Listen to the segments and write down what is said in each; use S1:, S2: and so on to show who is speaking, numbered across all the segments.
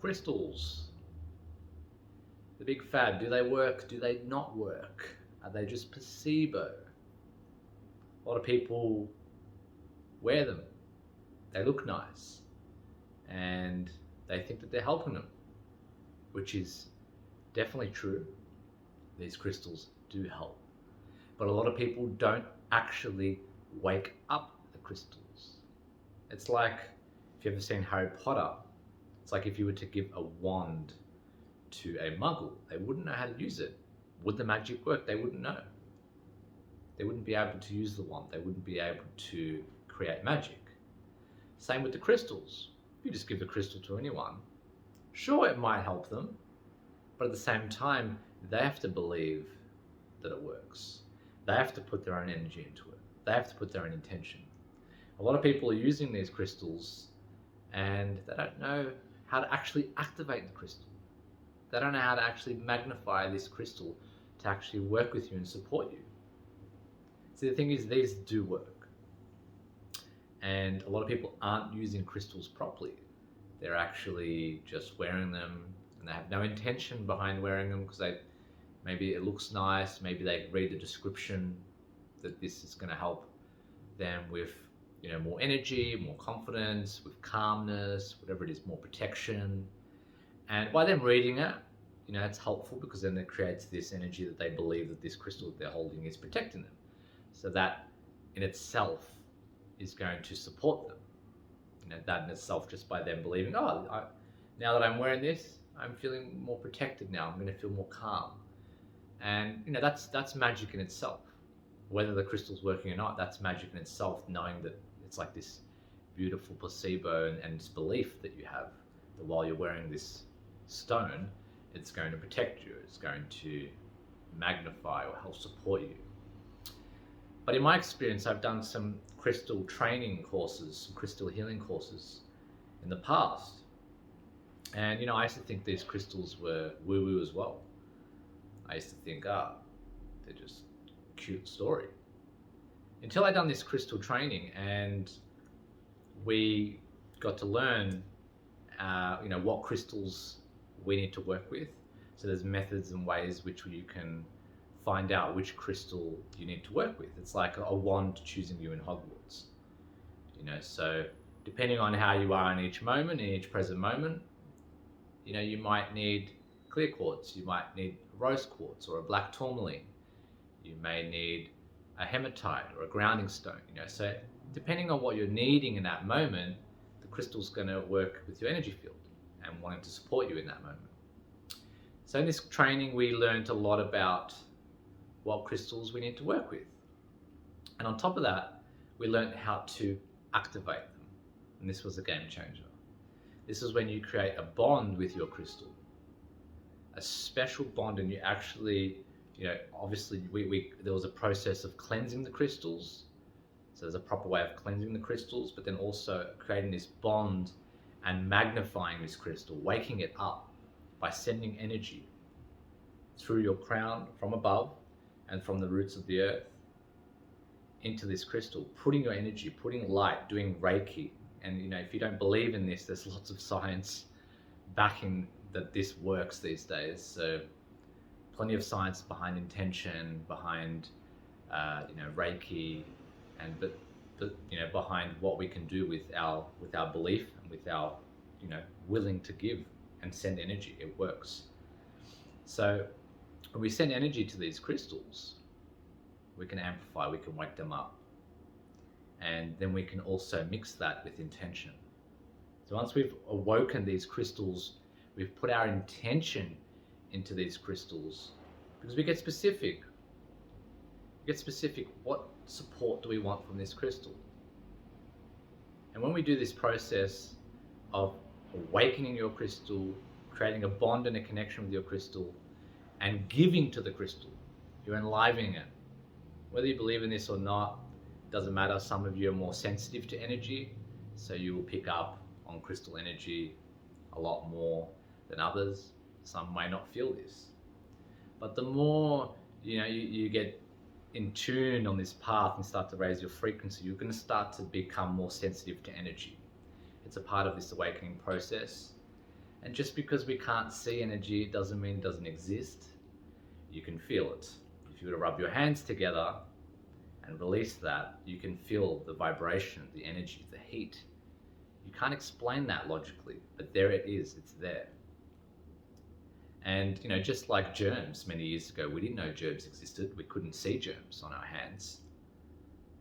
S1: Crystals, the big fad. Do they work? Do they not work? Are they just placebo? A lot of people wear them. They look nice and they think that they're helping them, which is definitely true. These crystals do help. But a lot of people don't actually wake up the crystals. It's like if you've ever seen Harry Potter, it's like if you were to give a wand to a muggle, they wouldn't know how to use it. Would the magic work? They wouldn't know. They wouldn't be able to use the wand. They wouldn't be able to create magic. Same with the crystals. If you just give the crystal to anyone, sure, it might help them, but at the same time, they have to believe that it works. They have to put their own energy into it. They have to put their own intention. A lot of people are using these crystals and they don't know how to actually activate the crystal. They don't know how to actually magnify this crystal to actually work with you and support you. See, the thing is, these do work. And a lot of people aren't using crystals properly. They're actually just wearing them and they have no intention behind wearing them because maybe it looks nice, maybe they read the description that this is going to help them with more energy, more confidence, with calmness, whatever it is, more protection. And by them reading it, it's helpful because then it creates this energy that they believe that this crystal that they're holding is protecting them. So that in itself is going to support them. That in itself, just by them believing, now that I'm wearing this, I'm feeling more protected now. I'm going to feel more calm. And that's magic in itself. Whether the crystal's working or not, that's magic in itself, knowing that it's like this beautiful placebo and this belief that you have that while you're wearing this stone, it's going to protect you, it's going to magnify or help support you. But in my experience, I've done some crystal training courses, some crystal healing courses in the past. And I used to think these crystals were woo-woo as well. I used to think, they're just a cute story. Until I done this crystal training and we got to learn, what crystals we need to work with. So there's methods and ways which you can find out which crystal you need to work with. It's like a wand choosing you in Hogwarts. So depending on how you are in each moment, in each present moment, you might need clear quartz, you might need rose quartz or a black tourmaline. You may need a hematite or a grounding stone. So depending on what you're needing in that moment, the crystal's going to work with your energy field and wanting to support you in that moment. So in this training, we learned a lot about what crystals we need to work with. And on top of that, we learned how to activate them. And this was a game changer. This is when you create a bond with your crystal, a special bond, and you actually, obviously there was a process of cleansing the crystals. So there's a proper way of cleansing the crystals, but then also creating this bond and magnifying this crystal, waking it up by sending energy through your crown from above and from the roots of the earth into this crystal, putting your energy, putting light, doing Reiki. And if you don't believe in this, there's lots of science backing that this works these days. So plenty of science behind intention, behind Reiki, and but behind what we can do with our belief and with our willing to give and send energy. It works. So when we send energy to these crystals, we can amplify, we can wake them up, and then we can also mix that with intention. So once we've awoken these crystals, we've put our intention into these crystals, because we get specific. What support do we want from this crystal? And when we do this process of awakening your crystal, creating a bond and a connection with your crystal, and giving to the crystal, you're enlivening it. Whether you believe in this or not, doesn't matter. Some of you are more sensitive to energy, so you will pick up on crystal energy a lot more than others. Some may not feel this. But the more you get in tune on this path and start to raise your frequency, you're going to start to become more sensitive to energy. It's a part of this awakening process. And just because we can't see energy, it doesn't mean it doesn't exist. You can feel it. If you were to rub your hands together and release that, you can feel the vibration, the energy, the heat. You can't explain that logically, but there it is, it's there. And just like germs many years ago, we didn't know germs existed. We couldn't see germs on our hands.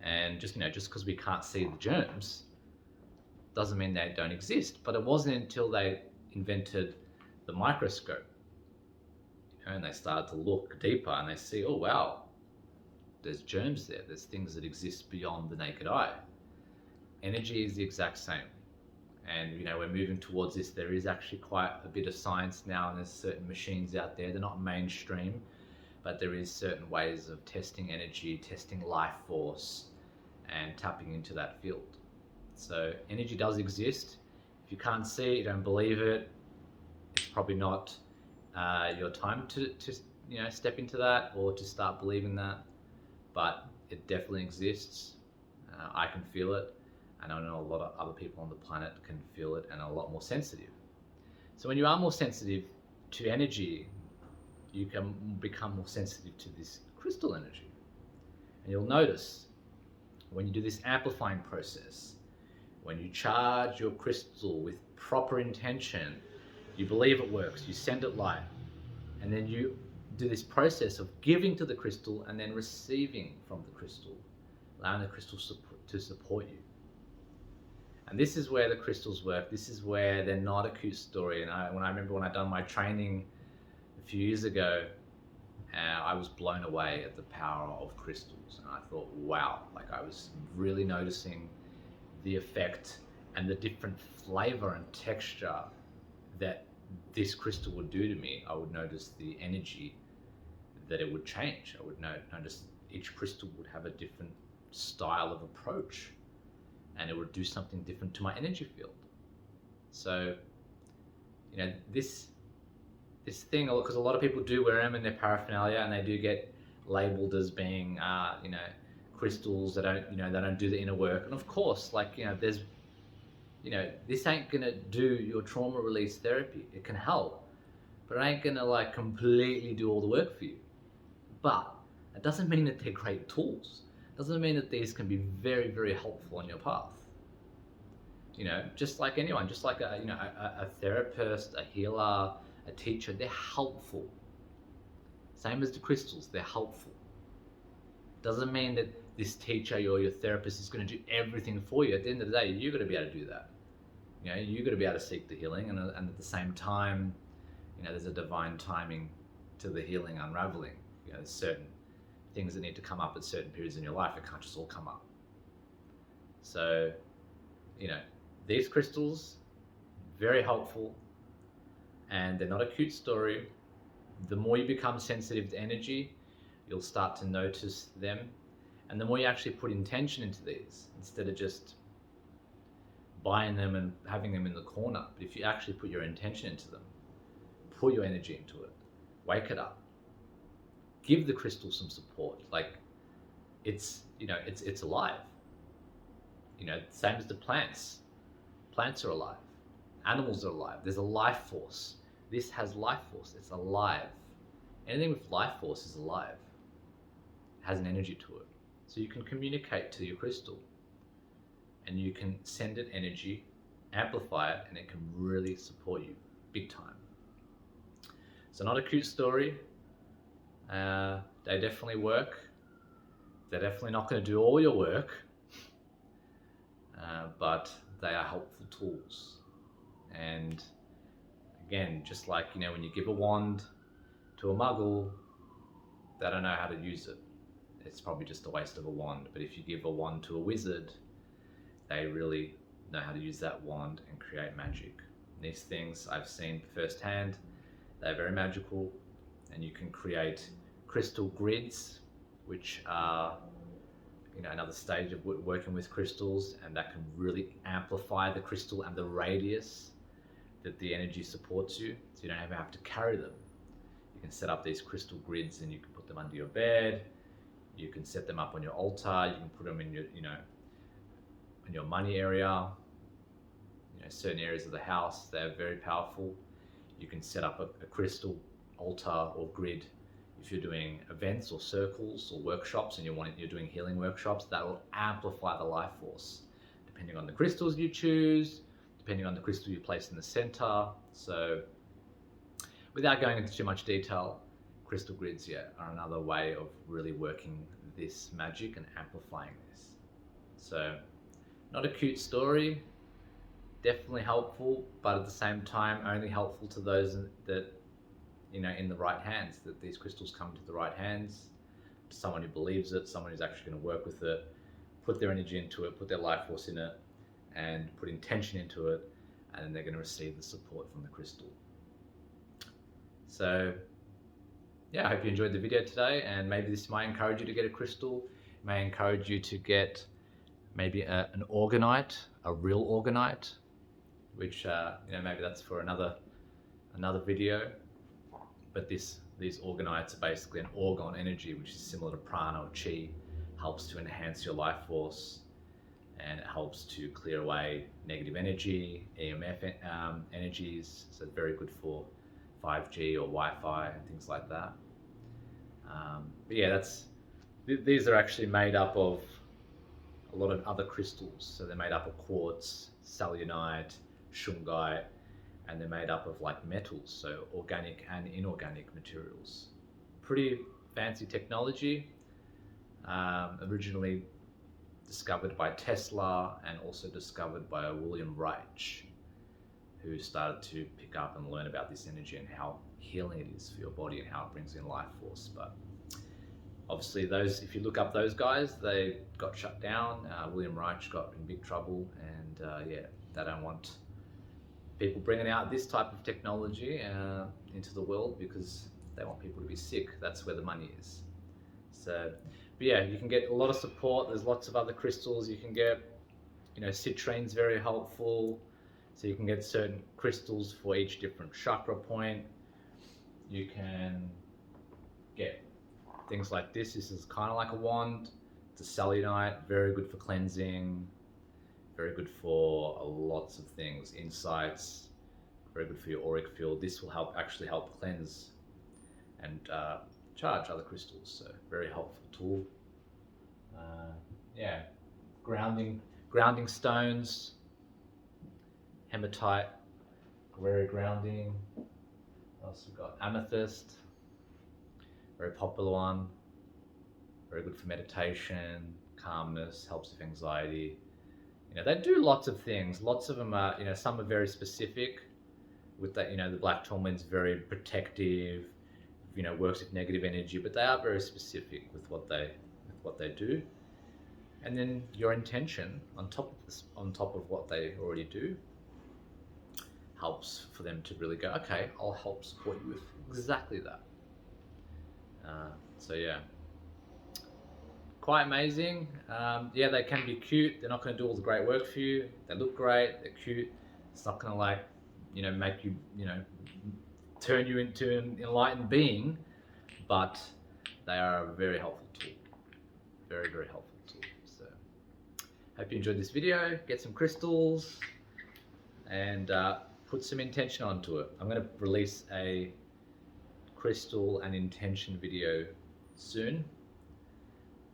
S1: And just because we can't see the germs doesn't mean they don't exist. But it wasn't until they invented the microscope, and they started to look deeper and they see, oh wow, there's germs there. There's things that exist beyond the naked eye. Energy is the exact same. And we're moving towards this. There is actually quite a bit of science now, and there's certain machines out there. They're not mainstream, but there is certain ways of testing energy, testing life force, and tapping into that field. So energy does exist. If you can't see it, you don't believe it, it's probably not your time to step into that or to start believing that. But it definitely exists. I can feel it. And I know a lot of other people on the planet can feel it and are a lot more sensitive. So when you are more sensitive to energy, you can become more sensitive to this crystal energy. And you'll notice when you do this amplifying process, when you charge your crystal with proper intention, you believe it works, you send it light, and then you do this process of giving to the crystal and then receiving from the crystal, allowing the crystal to support you. And this is where the crystals work. This is where they're not a cute story. And I remember when I'd done my training a few years ago, I was blown away at the power of crystals. And I thought, wow, like I was really noticing the effect and the different flavor and texture that this crystal would do to me. I would notice the energy that it would change. I would notice each crystal would have a different style of approach, and it would do something different to my energy field. So, this thing, because a lot of people do wear them in their paraphernalia, and they do get labeled as being, crystals that don't do the inner work. And of course, there's, this ain't gonna do your trauma release therapy. It can help, but it ain't gonna completely do all the work for you. But it doesn't mean that they're great tools. Doesn't mean that these can be very, very helpful on your path. Just like anyone, just like a therapist, a healer, a teacher, they're helpful. Same as the crystals, they're helpful. Doesn't mean that this teacher or your therapist is going to do everything for you. At the end of the day, you've got to be able to do that. You've got to be able to seek the healing, and at the same time, there's a divine timing to the healing unraveling. There's certain things that need to come up at certain periods in your life. It can't just all come up. So, these crystals, very helpful, and they're not a cute story. The more you become sensitive to energy, you'll start to notice them. And the more you actually put intention into these, instead of just buying them and having them in the corner, but if you actually put your intention into them, put your energy into it, wake it up, give the crystal some support. It's alive. Same as the plants. Plants are alive. Animals are alive. There's a life force. This has life force. It's alive. Anything with life force is alive. It has an energy to it. So you can communicate to your crystal, and you can send it energy, amplify it, and it can really support you big time. So not a cute story. They definitely work. They're definitely not going to do all your work, but they are helpful tools. And again, just like when you give a wand to a muggle, they don't know how to use it. It's probably just a waste of a wand. But if you give a wand to a wizard, they really know how to use that wand and create magic. These things I've seen firsthand. They're very magical, and you can create crystal grids, which are another stage of working with crystals, and that can really amplify the crystal and the radius that the energy supports you, so you don't ever have to carry them. You can set up these crystal grids, and you can put them under your bed. You can set them up on your altar. You can put them in your in your money area, certain areas of the house. They're very powerful. You can set up a crystal altar or grid if you're doing events or circles or workshops and you're doing healing workshops. That will amplify the life force depending on the crystals you choose, depending on the crystal you place in the center. So without going into too much detail, crystal grids are another way of really working this magic and amplifying this. So not a cute story, definitely helpful, but at the same time only helpful to those that, in the right hands, that these crystals come to the right hands, someone who believes it, someone who's actually going to work with it, put their energy into it, put their life force in it, and put intention into it, and then they're going to receive the support from the crystal. So yeah, I hope you enjoyed the video today, and maybe this might encourage you to get a crystal. It may encourage you to get maybe an orgonite, a real orgonite, which maybe that's for another video. But these orgonites are basically an orgone energy, which is similar to prana or chi, helps to enhance your life force, and it helps to clear away negative energy, EMF energies. So it's very good for 5G or Wi-Fi and things like that. But yeah, these are actually made up of a lot of other crystals. So they're made up of quartz, selenite, shungite, and they're made up of like metals, so organic and inorganic materials. Pretty fancy technology. Originally discovered by Tesla and also discovered by William Reich, who started to pick up and learn about this energy and how healing it is for your body and how it brings in life force. But obviously if you look up those guys, they got shut down. William Reich got in big trouble, and they don't want people bringing out this type of technology into the world because they want people to be sick. That's where the money is. So, but yeah, you can get a lot of support. There's lots of other crystals you can get. Citrine's very helpful. So you can get certain crystals for each different chakra point. You can get things like this. This is kind of like a wand. It's a selenite, very good for cleansing, very good for lots of things, insights, very good for your auric field. This will actually help cleanse and charge other crystals. So very helpful tool. Grounding stones, hematite, very grounding. What else we got? Amethyst, very popular one. Very good for meditation, calmness, helps with anxiety. They do lots of things. Lots of them are, some are very specific with that. The black tourmaline's very protective, works with negative energy, but they are very specific with what they do. And then your intention on top of what they already do helps for them to really go, okay, I'll help support you with exactly that. So yeah, quite amazing. They can be cute. They're not going to do all the great work for you. They look great. They're cute. It's not going to make you, turn you into an enlightened being, but they are a very helpful tool. Very, very helpful tool. So hope you enjoyed this video. Get some crystals and put some intention onto it. I'm going to release a crystal and intention video soon.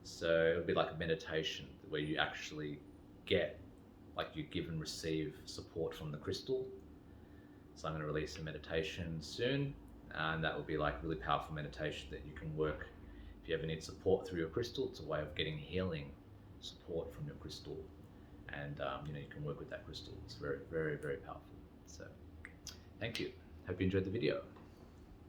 S1: So it'll be like a meditation where you actually get, you give and receive support from the crystal. So I'm going to release a meditation soon, and that will be like really powerful meditation that you can work if you ever need support through your crystal. It's a way of getting healing support from your crystal, and you can work with that crystal. It's very, very, very powerful. So thank you. Hope you enjoyed the video.